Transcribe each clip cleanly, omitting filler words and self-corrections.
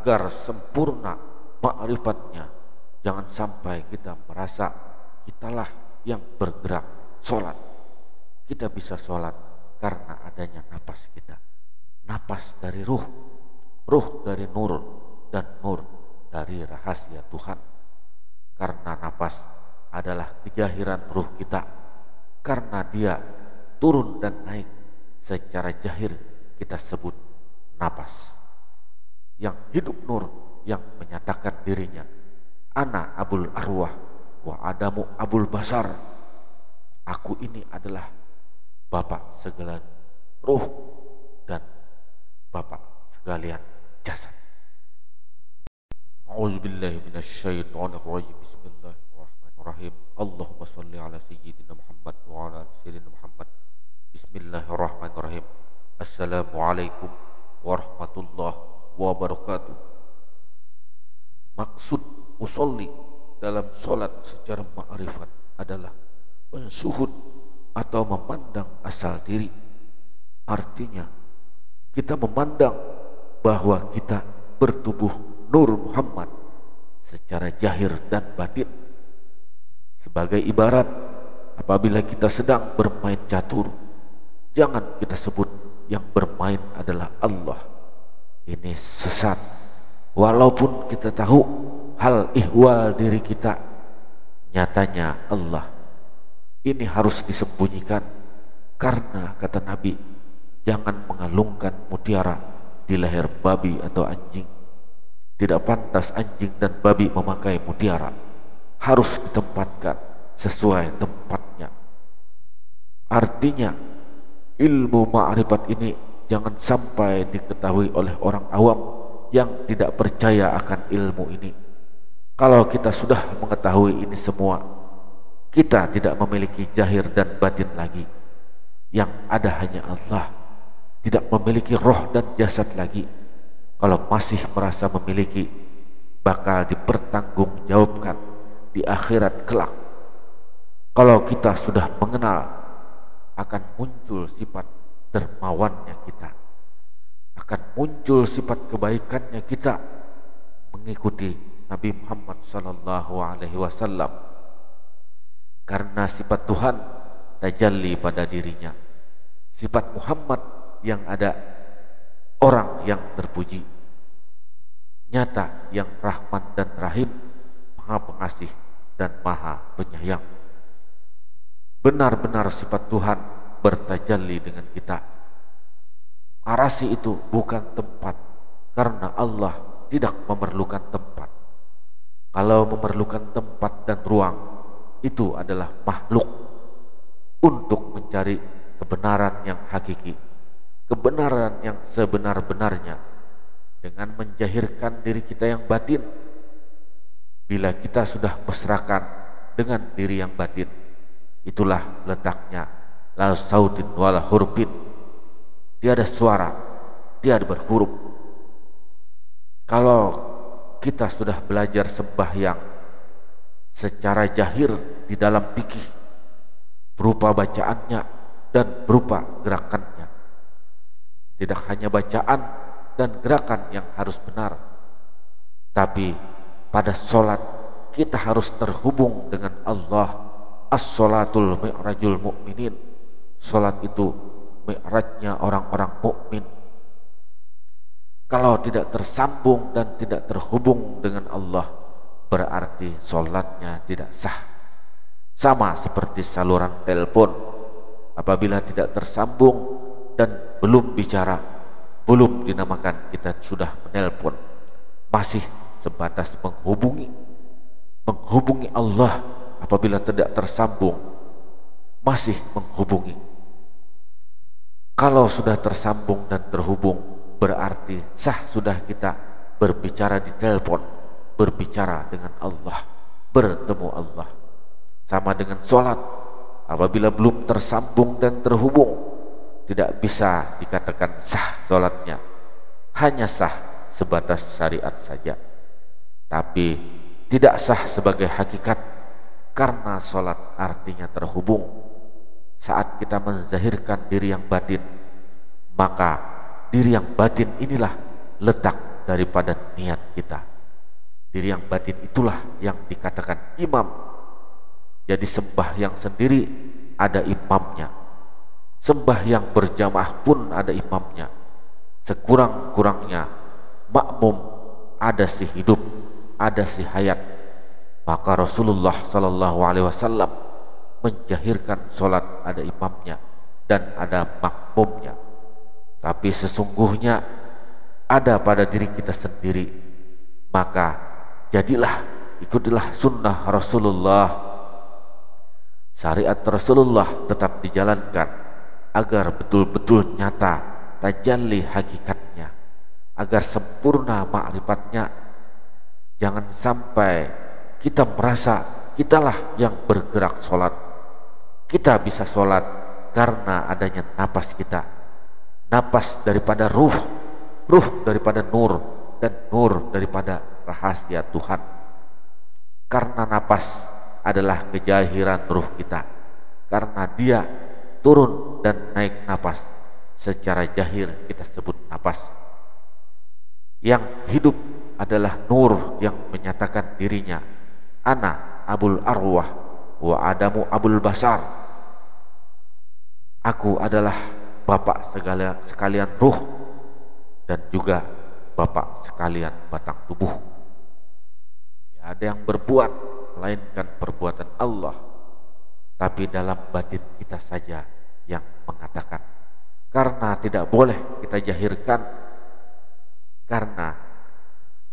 agar sempurna ma'rifatnya. Jangan sampai kita merasa kitalah yang bergerak sholat. Kita bisa sholat karena adanya napas kita, napas dari ruh, ruh dari nur, dan nur dari rahasia Tuhan. Karena napas adalah kejahiran ruh kita, karena dia turun dan naik secara jahir kita sebut napas. Yang hidup nur, yang menyatakan dirinya, ana abul arwah wa adamu abul basar. Aku ini adalah bapak segala ruh dan bapak sekalian jasad. A'udzubillahi minasyaitonirrajim. Bismillahirrahmanirrahim. Allahumma shalli ala sayyidina Muhammad wa ala ali sayyidina Muhammad. Bismillahirrahmanirrahim. Assalamualaikum warahmatullahi wabarakatuh. Maksud usolli dalam sholat secara ma'rifat adalah mensuhud atau memandang asal diri. Artinya kita memandang bahwa kita bertubuh Nur Muhammad secara jahir dan batin. Sebagai ibarat, apabila kita sedang bermain catur, jangan kita sebut yang bermain adalah Allah. Ini sesat. Walaupun kita tahu hal ihwal diri kita, nyatanya Allah. Ini harus disembunyikan, karena kata Nabi, jangan mengalungkan mutiara di leher babi atau anjing. Tidak pantas anjing dan babi memakai mutiara. Harus ditempatkan sesuai tempatnya. Artinya ilmu ma'rifat ini jangan sampai diketahui oleh orang awam yang tidak percaya akan ilmu ini. Kalau kita sudah mengetahui ini semua, kita tidak memiliki jahir dan batin lagi. Yang ada hanya Allah. Tidak memiliki roh dan jasad lagi. Kalau masih merasa memiliki, bakal dipertanggungjawabkan di akhirat kelak. Kalau kita sudah mengenal, akan muncul sifat dermawannya kita, akan muncul sifat kebaikannya kita, mengikuti Nabi Muhammad SAW. Karena sifat Tuhan tajalli pada dirinya. Sifat Muhammad yang ada orang yang terpuji, nyata yang Rahman dan Rahim, Maha Pengasih dan Maha Penyayang. Benar-benar sifat Tuhan bertajalli dengan kita. Arasy itu bukan tempat, karena Allah tidak memerlukan tempat. Kalau memerlukan tempat dan ruang, itu adalah makhluk untuk mencari kebenaran yang hakiki, kebenaran yang sebenar-benarnya, dengan menjahirkan diri kita yang batin. Bila kita sudah mesrakan dengan diri yang batin, itulah letaknya la sautin wala hurufin, tiada suara, tiada berhuruf. Kalau kita sudah belajar sembahyang secara jahir di dalam fikih, berupa bacaannya dan berupa gerakannya, tidak hanya bacaan dan gerakan yang harus benar, tapi pada sholat kita harus terhubung dengan Allah. As-sholatul mi'rajul mu'minin. Sholat itu mi'rajnya orang-orang mukmin. Kalau tidak tersambung dan tidak terhubung dengan Allah, berarti sholatnya tidak sah. Sama seperti saluran telepon, apabila tidak tersambung dan belum bicara, belum dinamakan kita sudah menelpon, masih sebatas menghubungi Allah. Apabila tidak tersambung, masih menghubungi. Kalau sudah tersambung dan terhubung, berarti sah sudah kita berbicara di telepon, berbicara dengan Allah, bertemu Allah. Sama dengan sholat, apabila belum tersambung dan terhubung, tidak bisa dikatakan sah sholatnya. Hanya sah sebatas syariat saja, tapi tidak sah sebagai hakikat. Karena sholat artinya terhubung. Saat kita menzahirkan diri yang batin, maka diri yang batin inilah letak daripada niat kita. Diri yang batin itulah yang dikatakan imam. Jadi sembahyang sendiri ada imamnya, sembahyang berjamaah pun ada imamnya. Sekurang-kurangnya makmum ada si hidup, ada si hayat. Maka Rasulullah Sallallahu Alaihi Wasallam menjahirkan solat ada imamnya dan ada makmumnya. Tapi sesungguhnya ada pada diri kita sendiri. Maka jadilah, ikutilah sunnah Rasulullah. Syariat Rasulullah tetap dijalankan agar betul-betul nyata tajalli hakikatnya, agar sempurna ma'rifatnya. Jangan sampai kita merasa kitalah yang bergerak solat. Kita bisa solat karena adanya napas kita, napas daripada ruh daripada nur, dan nur daripada rahasia Tuhan. Karena napas adalah kejahiran ruh kita, karena dia turun dan naik napas secara jahir kita sebut napas. Yang hidup adalah nur yang menyatakan dirinya, ana abul arwah wa adamu abul basar. Aku adalah bapak sekalian ruh dan juga bapak sekalian batang tubuh. Tidak ada yang berbuat melainkan perbuatan Allah, tapi dalam batin kita saja yang mengatakan. Karena tidak boleh kita jahirkan, karena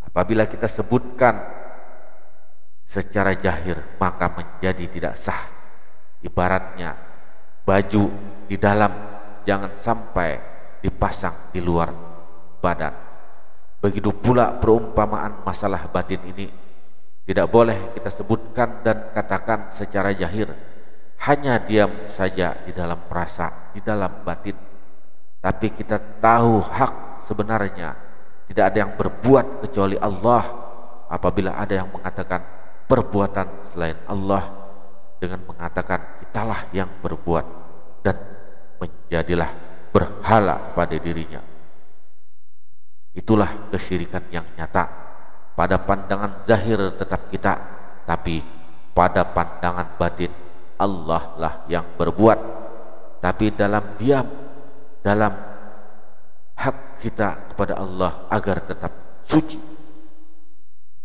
apabila kita sebutkan secara jahir maka menjadi tidak sah. Ibaratnya baju di dalam jangan sampai dipasang di luar badan. Begitu pula perumpamaan masalah batin ini tidak boleh kita sebutkan dan katakan secara jahir, hanya diam saja di dalam rasa, di dalam batin. Tapi kita tahu hak sebenarnya tidak ada yang berbuat kecuali Allah. Apabila ada yang mengatakan perbuatan selain Allah, dengan mengatakan kitalah yang berbuat, dan menjadilah berhala pada dirinya. Itulah kesyirikan yang nyata. Pada pandangan zahir tetap kita, tapi pada pandangan batin Allah lah yang berbuat. Tapi dalam diam, dalam hak kita kepada Allah agar tetap suci.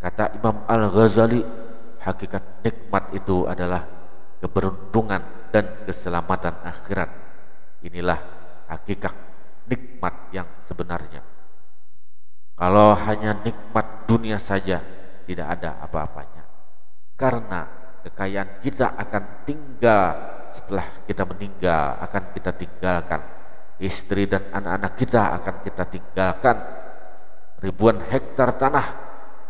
Kata Imam Al-Ghazali, hakikat nikmat itu adalah keberuntungan dan keselamatan akhirat. Inilah hakikat nikmat yang sebenarnya. Kalau hanya nikmat dunia saja, tidak ada apa-apanya. Karena kekayaan kita akan tinggal setelah kita meninggal, akan kita tinggalkan. Istri dan anak-anak kita akan kita tinggalkan. Ribuan hektar tanah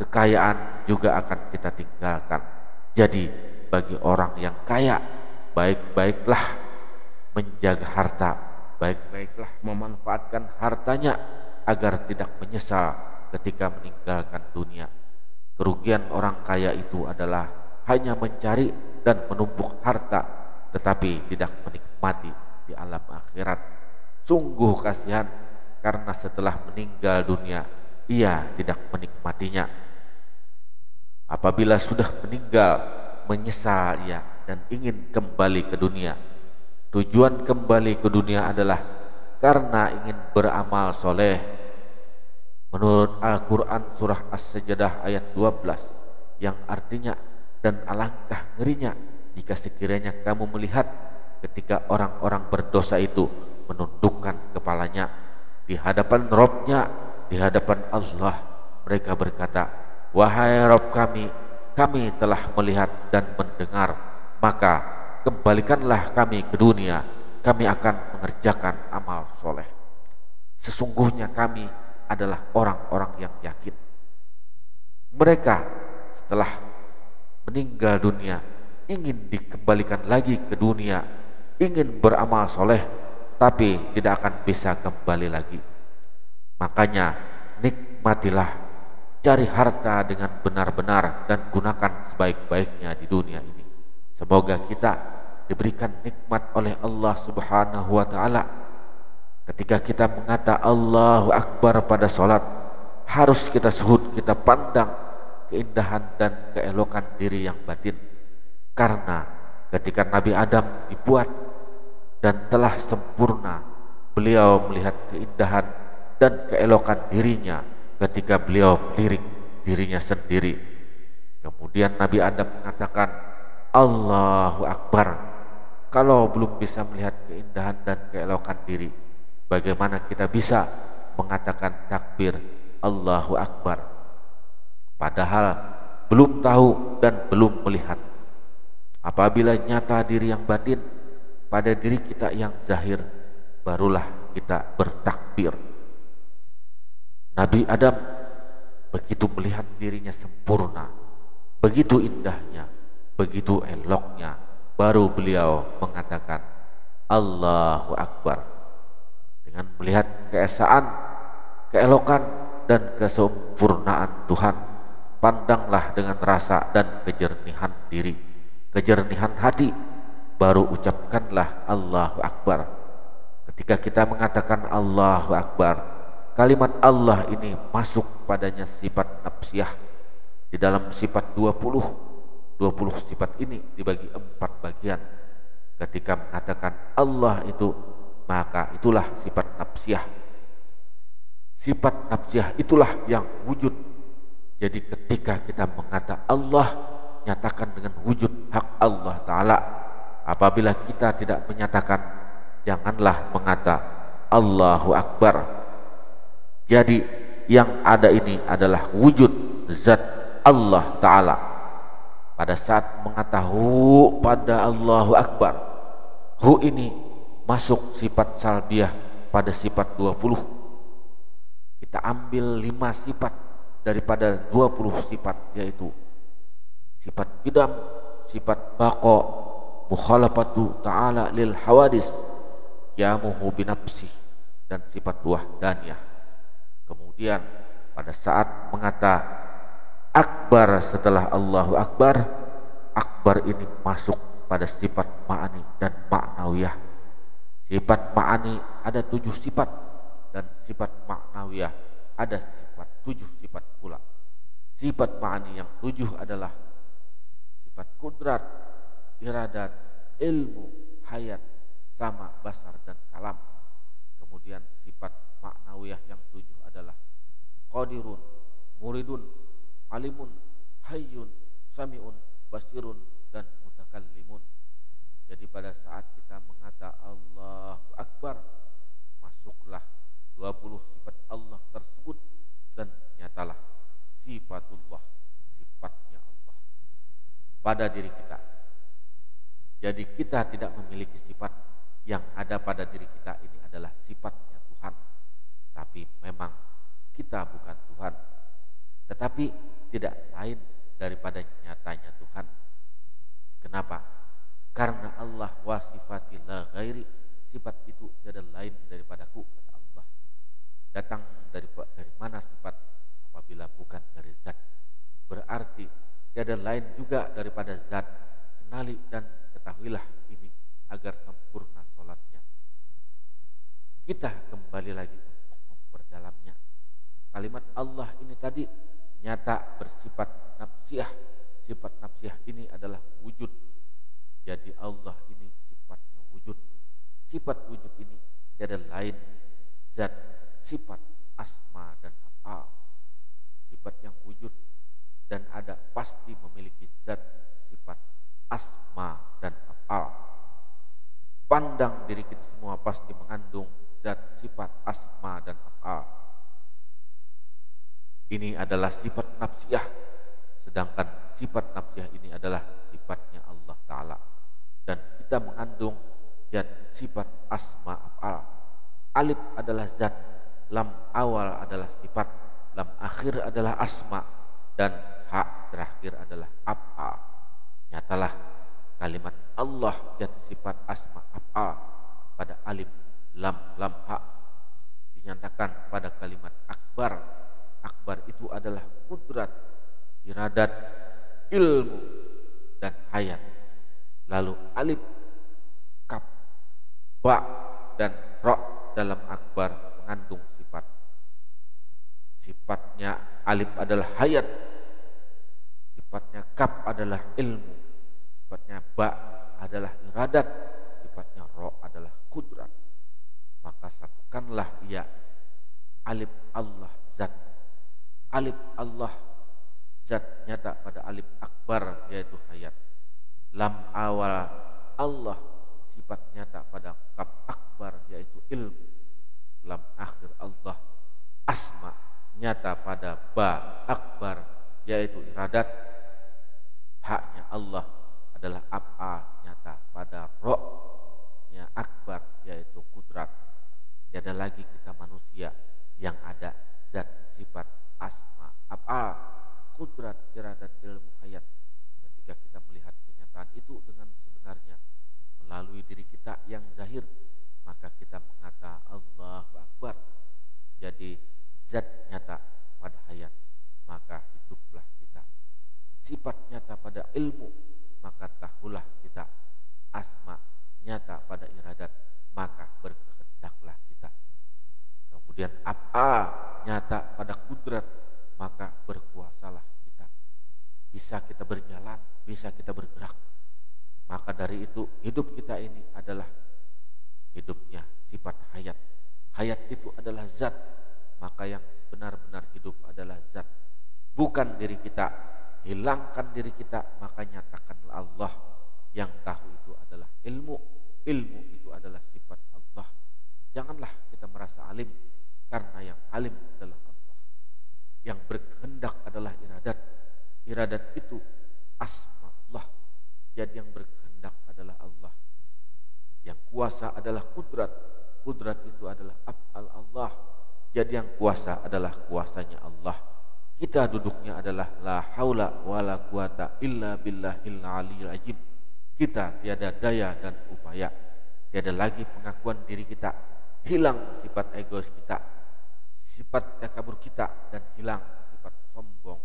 kekayaan juga akan kita tinggalkan. Jadi bagi orang yang kaya, baik-baiklah menjaga harta, baik-baiklah memanfaatkan hartanya agar tidak menyesal ketika meninggalkan dunia. Kerugian orang kaya itu adalah hanya mencari dan menumpuk harta, tetapi tidak menikmati di alam akhirat. Sungguh kasihan, karena setelah meninggal dunia ia tidak menikmatinya. Apabila sudah meninggal, menyesal ia dan ingin kembali ke dunia. Tujuan kembali ke dunia adalah karena ingin beramal soleh. Menurut Al-Quran surah As-Sajdah ayat 12, yang artinya, dan alangkah ngerinya jika sekiranya kamu melihat ketika orang-orang berdosa itu menundukkan kepalanya di hadapan Rabb-nya, di hadapan Allah. Mereka berkata, wahai Rabb kami telah melihat dan mendengar, maka kembalikanlah kami ke dunia, kami akan mengerjakan amal soleh. Sesungguhnya kami adalah orang-orang yang yakin. Mereka setelah meninggal dunia ingin dikembalikan lagi ke dunia, ingin beramal soleh, tapi tidak akan bisa kembali lagi. Makanya nikmatilah, cari harta dengan benar-benar dan gunakan sebaik-baiknya di dunia ini. Semoga kita diberikan nikmat oleh Allah Subhanahu wa ta'ala. Ketika kita mengata Allahu Akbar pada sholat, harus kita suhud, kita pandang keindahan dan keelokan diri yang batin. Karena ketika Nabi Adam dibuat dan telah sempurna, beliau melihat keindahan dan keelokan dirinya ketika beliau melirik dirinya sendiri. Kemudian Nabi Adam mengatakan Allahu Akbar. Kalau belum bisa melihat keindahan dan keelokan diri, bagaimana kita bisa mengatakan takbir Allahu Akbar? Padahal belum tahu dan belum melihat. Apabila nyata diri yang batin pada diri kita yang zahir, barulah kita bertakbir. Nabi Adam begitu melihat dirinya sempurna, begitu indahnya, begitu eloknya, baru beliau mengatakan Allahu Akbar. Dengan melihat keesaan, keelokan dan kesempurnaan Tuhan, pandanglah dengan rasa dan kejernihan diri, kejernihan hati, baru ucapkanlah Allahu Akbar. Ketika kita mengatakan Allahu Akbar, kalimat Allah ini masuk padanya sifat nafsiyah. Di dalam sifat 20 sifat ini dibagi 4 bagian. Ketika mengatakan Allah itu, maka itulah sifat nafsiyah. Sifat nafsiyah itulah yang wujud. Jadi ketika kita mengatakan Allah, nyatakan dengan wujud hak Allah Ta'ala. Apabila kita tidak menyatakan, janganlah mengata Allahu Akbar. Jadi yang ada ini adalah wujud zat Allah Ta'ala. Pada saat mengata hu pada Allahu Akbar, hu ini masuk sifat salbiyah pada sifat 20. Kita ambil 5 sifat daripada 20 sifat, yaitu sifat qidam, sifat baqa, mukhalafatu ta'ala lil hawadis, qiyamuhu binafsih, dan sifat wahdaniyah. Kemudian pada saat mengata akbar setelah Allahu Akbar, akbar ini masuk pada sifat ma'ani dan ma'nawiyah. Sifat ma'ani ada 7 sifat, dan sifat ma'nawiyah ada 7 sifat pula. Sifat ma'ani yang 7 adalah sifat kudrat, iradat, ilmu, hayat, sama, basar, dan kalam. Kemudian sifat ma'nawiyah yang 7 adalah qadirun, muridun, alimun, hayyun, sami'un, basirun, dan mutakallimun. Jadi pada saat kita mengata Allahu Akbar, masuklah 20 sifat Allah tersebut, dan nyatalah sifatullah, sifatnya Allah pada diri kita. Jadi kita tidak memiliki sifat, yang ada pada diri kita ini adalah sifatnya Tuhan. Tapi memang kita bukan Tuhan, tetapi tidak lain daripada nyatanya Tuhan. Kenapa? Karena Allah wa sifati la ghairi, sifat itu tiada lain daripadaku, kata Allah. Datang dari mana sifat apabila bukan dari zat? Berarti tiada lain juga daripada zat. Kenali dan ketahuilah ini agar sempurna sholatnya. Kita kembali lagi untuk memperdalamnya. Kalimat Allah ini tadi nyata bersifat nafsiyah. Sifat nafsiyah ini adalah wujud. Jadi Allah ini sifatnya wujud. Sifat wujud ini tiada lain zat, sifat, asma, dan af'al. Sifat yang wujud dan ada pasti memiliki zat, sifat, asma, dan af'al. Pandang diri kita semua pasti mengandung zat, sifat, asma, dan af'al. Ini adalah sifat nafsiyah, sedangkan sifat nafsiyah ini adalah sifatnya Allah Ta'ala. Dan kita mengandung zat, sifat, asma, af'al. Alif adalah zat, lam awal adalah sifat, lam akhir adalah asma, dan ha terakhir adalah af'al. Nyatalah kalimat Allah zat, sifat, asma, af'al pada alif, lam, ha. Dinyatakan pada kalimat akbar. Akbar itu adalah kudrat, iradat, ilmu, dan hayat. Lalu alif, kaf, ba, dan ro dalam akbar mengandung sifatnya alif adalah hayat, sifatnya kaf adalah ilmu, sifatnya ba adalah iradat, sifatnya ro adalah kudrat. Maka satukanlah ia alif Allah zat, alif Allah zat nyata pada alif akbar yaitu hayat, lam awal Allah sifat nyata pada kaf akbar yaitu ilmu, lam akhir Allah asma nyata pada ba akbar yaitu iradat, haknya Allah adalah af'al nyata pada ro nya akbar yaitu kudrat. Tiada lagi kita manusia yang ada zat sifat asma af'al kudrat iradat ilmu hayat. Ketika kita melihat kenyataan itu dengan sebenarnya melalui diri kita yang zahir, maka kita mengata Allahu Akbar. Jadi zat nyata pada hayat, maka hiduplah kita. Sifat nyata pada ilmu, maka tahulah kita. Asma nyata pada iradat, maka berkehendaklah kita. Kemudian af'al nyata pada kudrat, maka berkuasalah kita. Bisa kita berjalan, bisa kita bergerak. Maka dari itu hidup kita ini adalah hidupnya sifat hayat. Hayat itu adalah zat, maka yang benar-benar hidup adalah zat, bukan diri kita. Hilangkan diri kita, maka nyatakanlah Allah. Yang tahu itu adalah ilmu, ilmu itu adalah sifat Allah. Janganlah kita merasa alim, karena yang alim adalah Allah. Yang berkehendak adalah iradat, iradat itu asma Allah. Jadi yang berkehendak adalah Allah. Yang kuasa adalah kudrat, kudrat itu adalah af'al Allah. Jadi yang kuasa adalah kuasanya Allah. Kita duduknya adalah la haula wala quwata illa billahil aliyil azim. Kita tiada daya dan upaya, tiada lagi pengakuan diri kita. Hilang sifat egois kita, sifat takabur kita, dan hilang sifat sombong